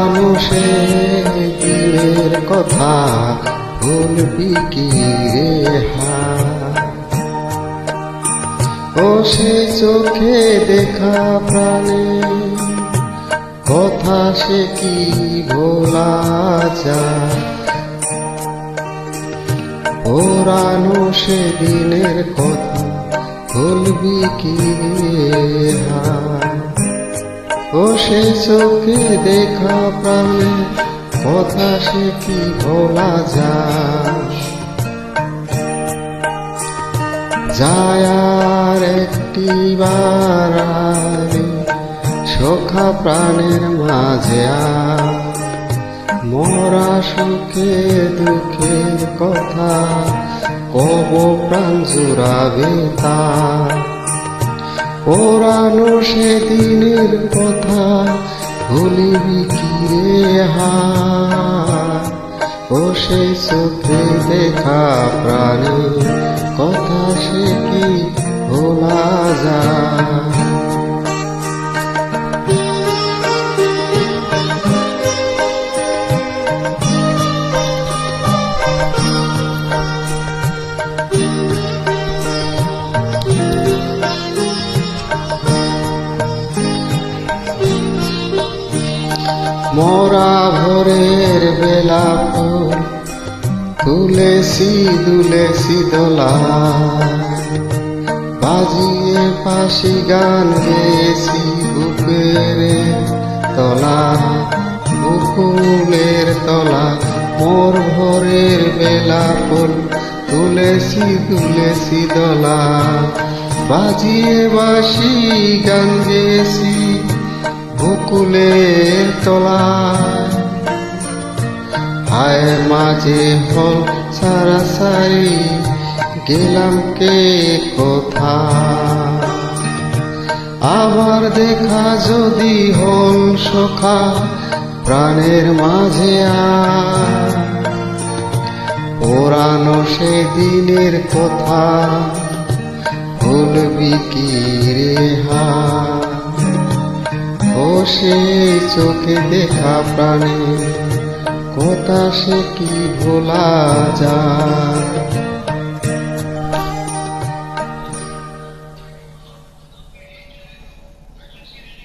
পোড়ানো সে দিনের কথা ভুলবি কি রে ও সে চোখে দেখা প্রাণে কথা সে কি ভোলা যায় পোড়ানো সে দিনের কথা ভুলবি কি রে ও সে চোখে দেখা প্রাণে কথা সে কি ভোলা যায় আর একটি বার সখা প্রাণের মাঝে মোরা সুখে দুঃখের কথা কব প্রাণ জুড়াবে তা পোড়ানো সে দিনের কথা ভুলিবি কি রে ও সেই চোখে দেখা প্রাণে কথা সে কি ভোলা যায় মোরা ভোরের বেলা তুলেছি দুলেছি দোলা বাজিয়ে পাশি গান গেছি বুকের তলা বুকুলের তলা মোর ভোরের বেলা ফুল তুলেছি দুলেছি দোলা বাজিয়ে বাঁশি গান গেছি বুকুলের তলায় হায়ের মাঝে হল সারাসারি গেলাম কে কোথা আবার দেখা যদি হল সখা প্রাণের মাঝে পোড়ানো সে দিনের কথা ভুলবি কি রে ও সেই চোখে দেখা প্রাণে কথা সে কি ভোলা যায়।